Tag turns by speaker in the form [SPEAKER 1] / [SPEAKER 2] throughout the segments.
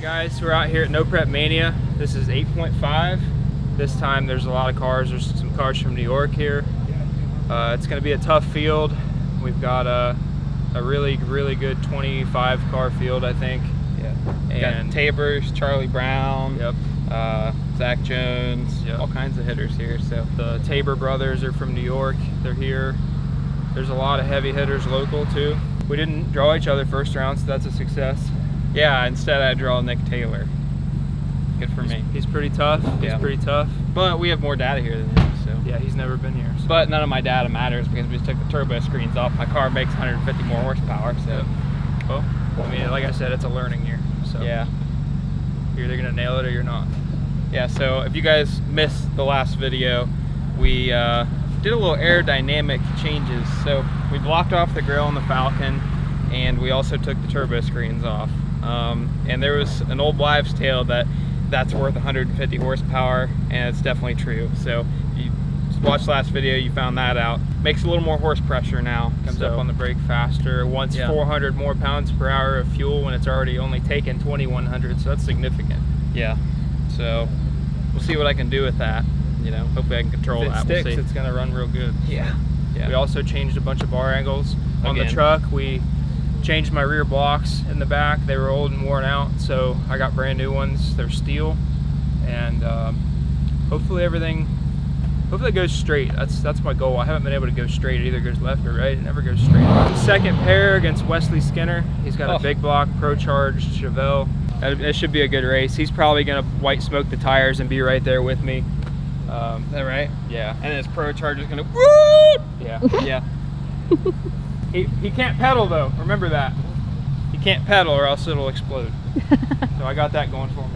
[SPEAKER 1] Guys, we're out here at No Prep Mania. This is 8.5. This time there's a lot of cars. There's some cars from New York here. It's going to be a tough field. We've got a really good 25 car field, I think.
[SPEAKER 2] Yeah.
[SPEAKER 1] And
[SPEAKER 2] got Tabers, Charlie Brown,
[SPEAKER 1] yep.
[SPEAKER 2] Zach Jones, yep. All kinds of hitters here. So
[SPEAKER 1] the Tabor brothers are from New York. They're here. There's a lot of heavy hitters local too. We didn't draw each other first round, so that's a success.
[SPEAKER 2] Yeah, instead I draw Nick Taylor. Good for me.
[SPEAKER 1] He's pretty tough. He's pretty tough.
[SPEAKER 2] But we have more data here than him, so.
[SPEAKER 1] Yeah, he's never been here. So.
[SPEAKER 2] But none of my data matters because we just took the turbo screens off. My car makes 150 more horsepower, so.
[SPEAKER 1] Yep. Well, I mean, like I said, it's a learning year. So
[SPEAKER 2] yeah.
[SPEAKER 1] You're either gonna nail it or you're not.
[SPEAKER 2] Yeah, so if you guys missed the last video, we did a little aerodynamic changes. So we blocked off the grill on the Falcon, and we also took the turbo screens off. And there was an old wives' tale that's worth 150 horsepower, and it's definitely true. So you watched last video, you found that out. Makes a little more horse pressure now.
[SPEAKER 1] Comes up on the brake faster. Wants 400 more pounds per hour of fuel when it's already only taken 2,100. So that's significant.
[SPEAKER 2] Yeah. So we'll see what I can do with that. You know, hopefully I can control that.
[SPEAKER 1] If it sticks, it's gonna run real good.
[SPEAKER 2] Yeah. Yeah.
[SPEAKER 1] We also changed a bunch of bar angles on the truck. We changed my rear blocks in the back. They were old and worn out, so I got brand new ones. They're steel, and hopefully it goes straight. That's my goal. I haven't been able to go straight. It either goes left or right. It never goes straight. Second pair against Wesley Skinner. He's got a big block, Pro Charged Chevelle. It should be a good race. He's probably gonna white smoke the tires and be right there with me.
[SPEAKER 2] Is that right?
[SPEAKER 1] Yeah.
[SPEAKER 2] And his Pro Charge is gonna whoop!
[SPEAKER 1] Yeah.
[SPEAKER 2] Yeah.
[SPEAKER 1] He can't pedal though, remember that. He can't pedal or else it'll explode. So I got that going for me.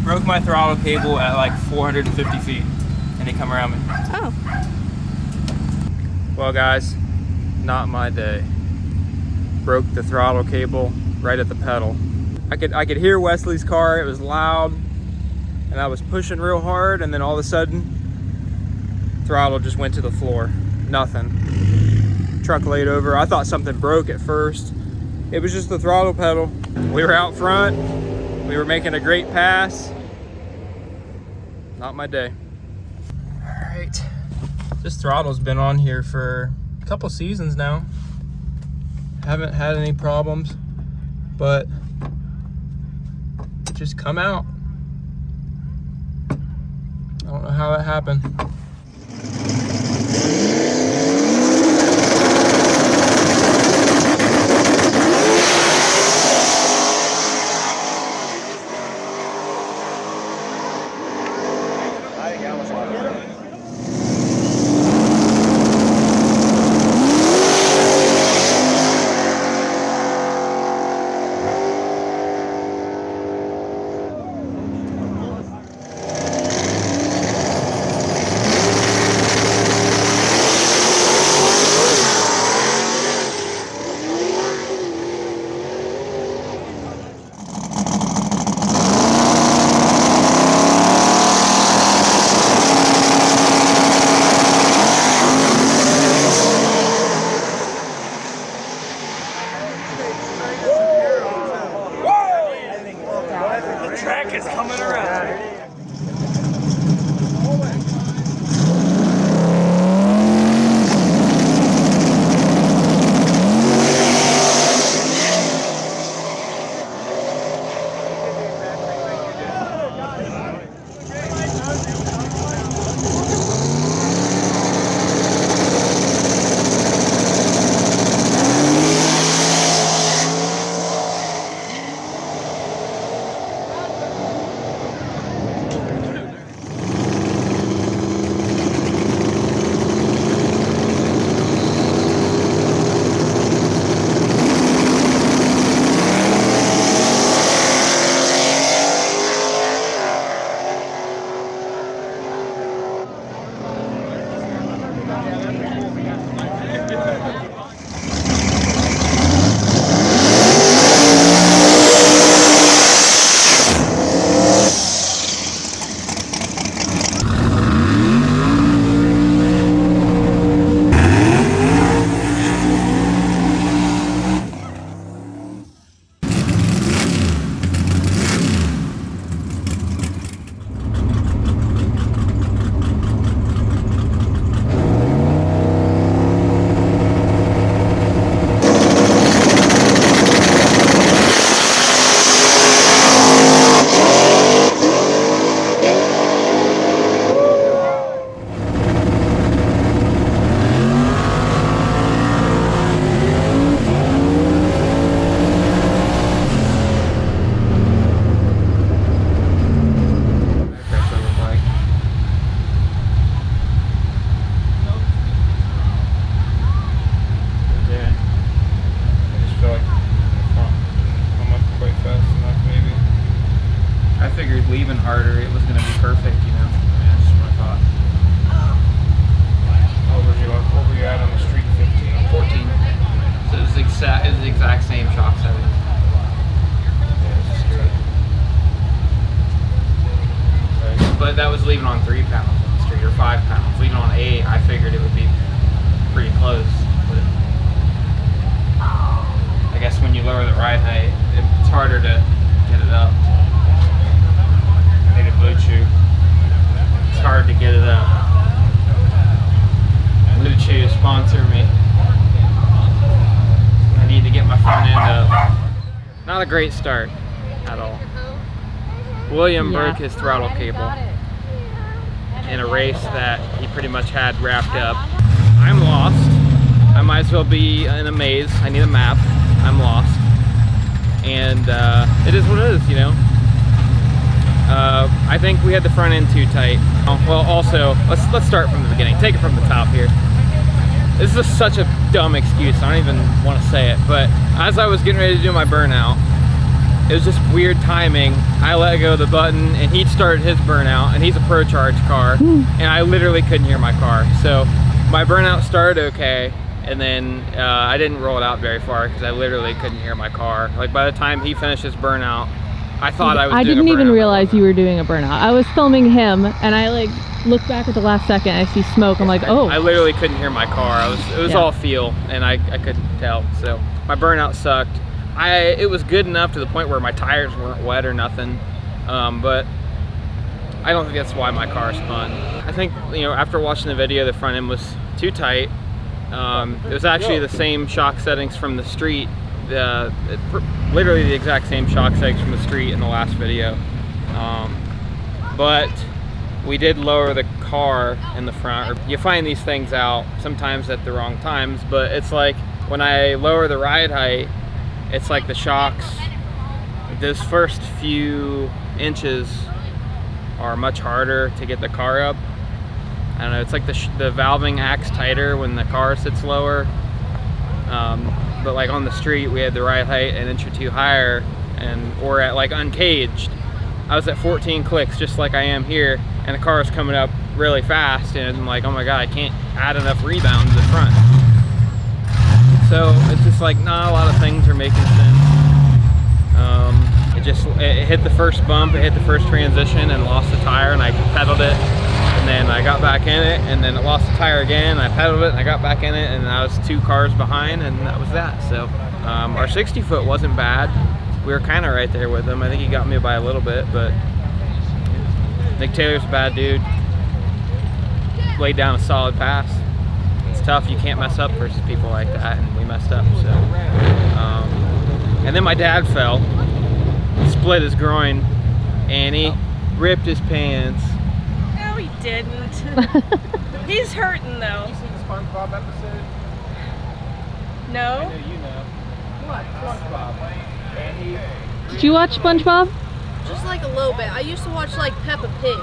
[SPEAKER 1] Broke my throttle cable at like 450 feet, and he come around me.
[SPEAKER 3] Oh.
[SPEAKER 1] Well, guys, not my day. Broke the throttle cable right at the pedal. I could hear Wesley's car. It was loud, and I was pushing real hard, and then all of a sudden, throttle just went to the floor. Nothing. Truck laid over. I thought something broke at first. It was just the throttle pedal. We were out front. We were making a great pass. Not my day. All right. This throttle's been on here for a couple seasons now. Haven't had any problems, but it just come out. don't know how that happened.
[SPEAKER 2] Leaving harder, it was going to be perfect, you know. Yeah, that's just what I thought.
[SPEAKER 1] What were you at on the street? 15?
[SPEAKER 2] 14. So it was the exact same shock setting.
[SPEAKER 1] Okay.
[SPEAKER 2] But that was leaving on 3 pounds on the street, or 5 pounds. Leaving on 8, I figured it would be pretty close. But I guess when you lower the ride height, it's harder to get it up.
[SPEAKER 1] Need a Blue Chew.
[SPEAKER 2] It's hard to get it up. Blue Chew, sponsor me. I need to get my front end up. Not a great start at all. William broke his throttle cable in a race that he pretty much had wrapped up. I'm lost. I might as well be in a maze. I need a map. I'm lost. And it is what it is, you know. I think we had the front end too tight. Well, also, let's start from the beginning. Take it from the top here. This is such a dumb excuse. I don't even want to say it, but as I was getting ready to do my burnout, it was just weird timing. I let go of the button and he started his burnout, and he's a Pro Charge car, and I literally couldn't hear my car. So my burnout started okay, and then I didn't roll it out very far because I literally couldn't hear my car. Like by the time he finished his burnout, I thought I was doing a burnout. I didn't
[SPEAKER 3] even realize you were doing a burnout. I was filming him, and I like looked back at the last second, I see smoke, I'm like, oh.
[SPEAKER 2] I literally couldn't hear my car. It was all feel, and I couldn't tell. So my burnout sucked. It was good enough to the point where my tires weren't wet or nothing, but I don't think that's why my car spun. I think, you know, after watching the video, the front end was too tight. It was actually the same shock settings from the street, literally the exact same shock settings from the street in the last video. But we did lower the car in the front. You find these things out sometimes at the wrong times, but it's like when I lower the ride height, it's like the shocks, those first few inches are much harder to get the car up. I don't know, it's like the valving acts tighter when the car sits lower. But like on the street, we had the ride height an inch or two higher, or at like uncaged, I was at 14 clicks just like I am here, and the car is coming up really fast, and I'm like, oh my god, I can't add enough rebound to the front. So it's just like not a lot of things are making sense. It hit the first bump, it hit the first transition and lost the tire, and I pedaled it, and then I got back in it, and then it lost the tire again, I pedaled it, and I got back in it, and I was 2 cars behind, and that was that. So our 60 foot wasn't bad. We were kind of right there with him. I think he got me by a little bit, but Nick Taylor's a bad dude. Laid down a solid pass. It's tough, you can't mess up versus people like that, and we messed up. So and then my dad fell, split his groin, and he ripped his pants.
[SPEAKER 4] No, he didn't. He's hurting though.
[SPEAKER 2] You seen the SpongeBob episode?
[SPEAKER 4] No.
[SPEAKER 2] I know you know. What? SpongeBob. And
[SPEAKER 3] Did you watch SpongeBob?
[SPEAKER 5] Just like a little bit. I used to watch like Peppa Pig.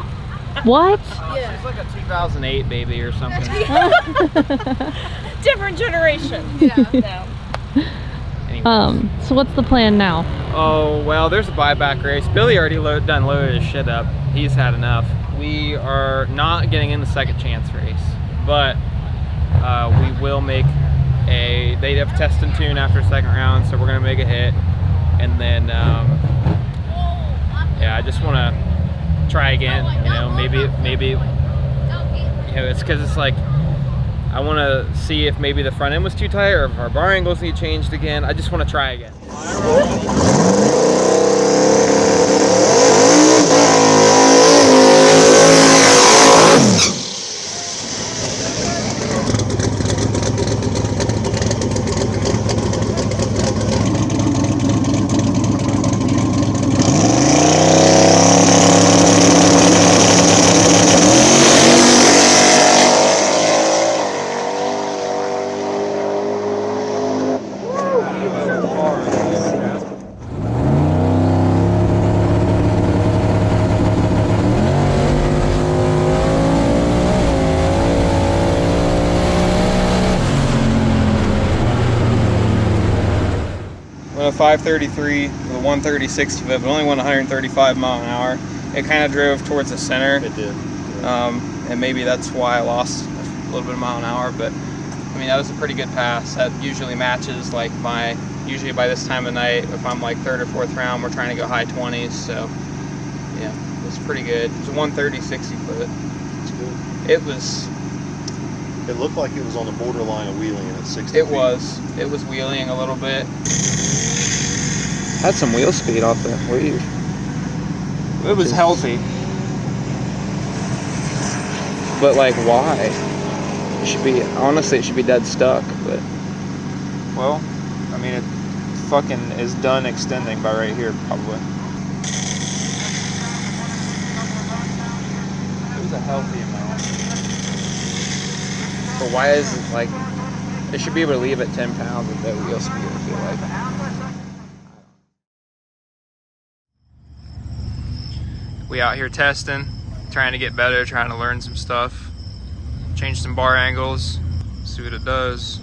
[SPEAKER 3] What?
[SPEAKER 5] Yeah.
[SPEAKER 2] It's like a 2008 baby or something.
[SPEAKER 4] Different generation.
[SPEAKER 5] Yeah.
[SPEAKER 4] No.
[SPEAKER 2] Anyway.
[SPEAKER 3] So what's the plan now?
[SPEAKER 2] Oh, well, there's a buyback race. Billy already loaded his shit up. He's had enough. We are not getting in the second chance race, but we will make they have test and tune after second round, so we're gonna make a hit, and then yeah, I just want to try again. You know, maybe you know, it's because it's like I want to see if maybe the front end was too tight or if our bar angles need changed again. I just want to try again. A 533 with a 130 60 foot, but only went 135 mile an hour. It kind of drove towards the center.
[SPEAKER 6] It did.
[SPEAKER 2] And maybe that's why I lost a little bit of mile an hour. But I mean, that was a pretty good pass. That usually matches like usually by this time of night, if I'm like 3rd or 4th round, we're trying to go high 20s. So yeah, it was pretty good. It was a 130 60 foot.
[SPEAKER 6] It's good.
[SPEAKER 2] It
[SPEAKER 6] looked like it was on the borderline of wheeling at 60
[SPEAKER 2] It
[SPEAKER 6] feet.
[SPEAKER 2] was wheeling a little bit. Had some wheel speed off that wave. It was healthy. But like, why? It should be, honestly, it should be dead stuck, but.
[SPEAKER 1] Well, I mean, it fucking is done extending by right here, probably.
[SPEAKER 2] It was a healthy amount. But why is it like, it should be able to leave at 10 pounds with that wheel speed, I feel like.
[SPEAKER 1] We out here testing, trying to get better, trying to learn some stuff, change some bar angles, see what it does.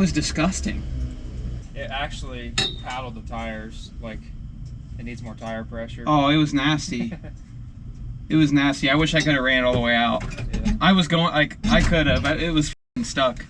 [SPEAKER 2] was disgusting.
[SPEAKER 1] It actually paddled the tires, like it needs more tire pressure.
[SPEAKER 2] Oh, it was nasty. It was nasty. I wish I could have ran it all the way out.
[SPEAKER 1] Yeah.
[SPEAKER 2] I was going, like, I could have, but it was f***ing stuck.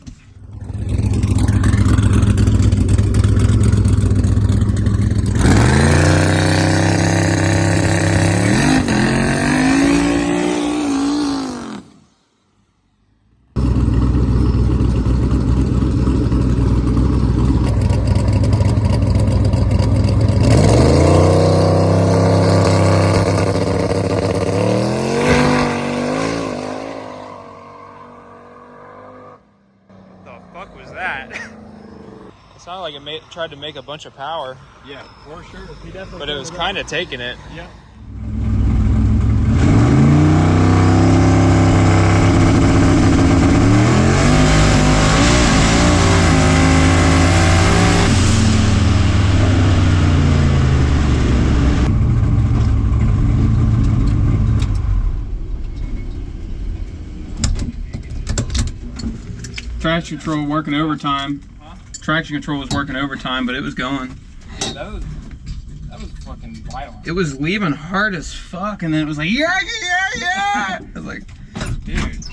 [SPEAKER 1] It sounded like it tried to make a bunch of power.
[SPEAKER 6] Yeah, for sure. He definitely.
[SPEAKER 1] But it was kind of taking it.
[SPEAKER 6] Yeah.
[SPEAKER 2] Traction control working overtime. Traction control was working overtime, but it was going.
[SPEAKER 1] Dude, that was fucking violent.
[SPEAKER 2] It was leaving hard as fuck, and then it was like, yeah. I was like,
[SPEAKER 1] dude.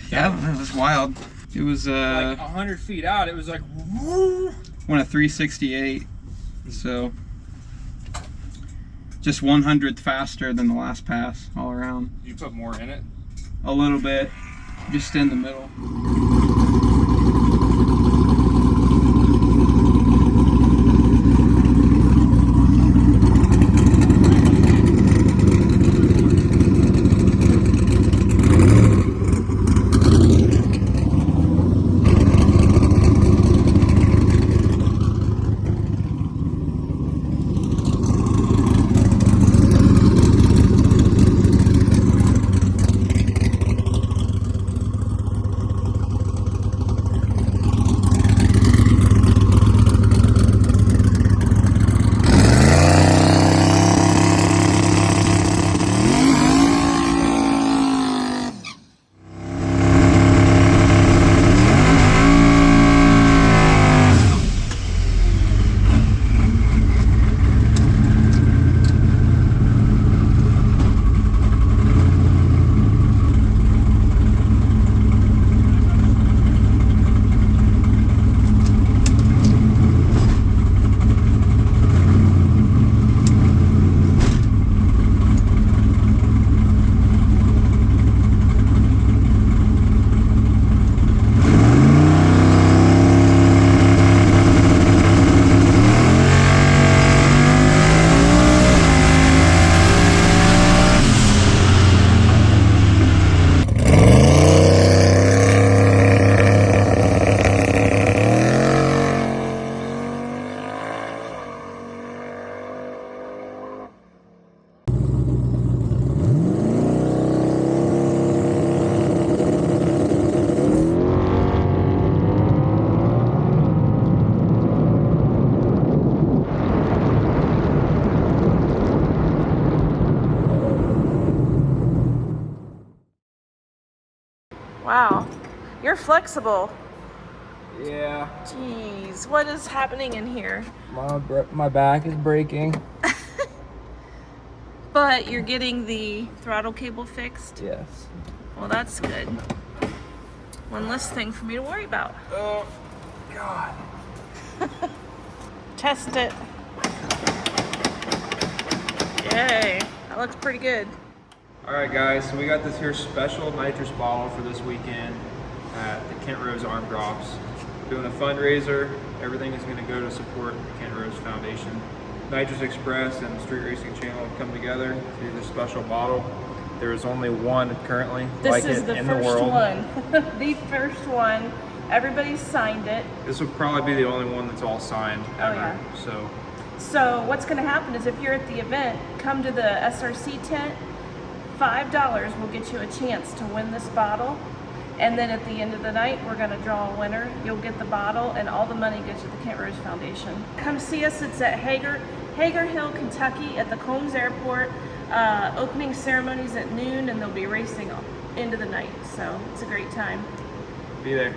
[SPEAKER 2] Yeah, it was wild. It was
[SPEAKER 1] like 100 feet out, it was like, woo!
[SPEAKER 2] Went a 368, so just 100th faster than the last pass all around.
[SPEAKER 1] Did you put more in it?
[SPEAKER 2] A little bit, just in the middle.
[SPEAKER 4] Wow, you're flexible.
[SPEAKER 1] Yeah.
[SPEAKER 4] Jeez, what is happening in here?
[SPEAKER 1] My back is breaking.
[SPEAKER 4] But you're getting the throttle cable fixed?
[SPEAKER 1] Yes.
[SPEAKER 4] Well, that's good. One less thing for me to worry about.
[SPEAKER 1] Oh, God.
[SPEAKER 4] Test it. Yay, that looks pretty good.
[SPEAKER 1] All right, guys, so we got this here special nitrous bottle for this weekend at the Kent Rose Arm Drops. Doing a fundraiser. Everything is going to go to support the Kent Rose Foundation. Nitrous Express and the Street Racing Channel have come together to do this special bottle. There is only one currently like it in the world.
[SPEAKER 4] This is the first one. The first one. Everybody signed it.
[SPEAKER 1] This will probably be the only one that's all signed ever.
[SPEAKER 4] Yeah. So what's going to happen is if you're at the event, come to the SRC tent. $5 will get you a chance to win this bottle, and then at the end of the night we're going to draw a winner. You'll get the bottle, and all the money goes to the Kent Rose Foundation. Come see us. It's at Hager Hill, Kentucky, at the Combs Airport. Opening ceremonies at noon, and they'll be racing into the night, so it's a great time.
[SPEAKER 1] Be there.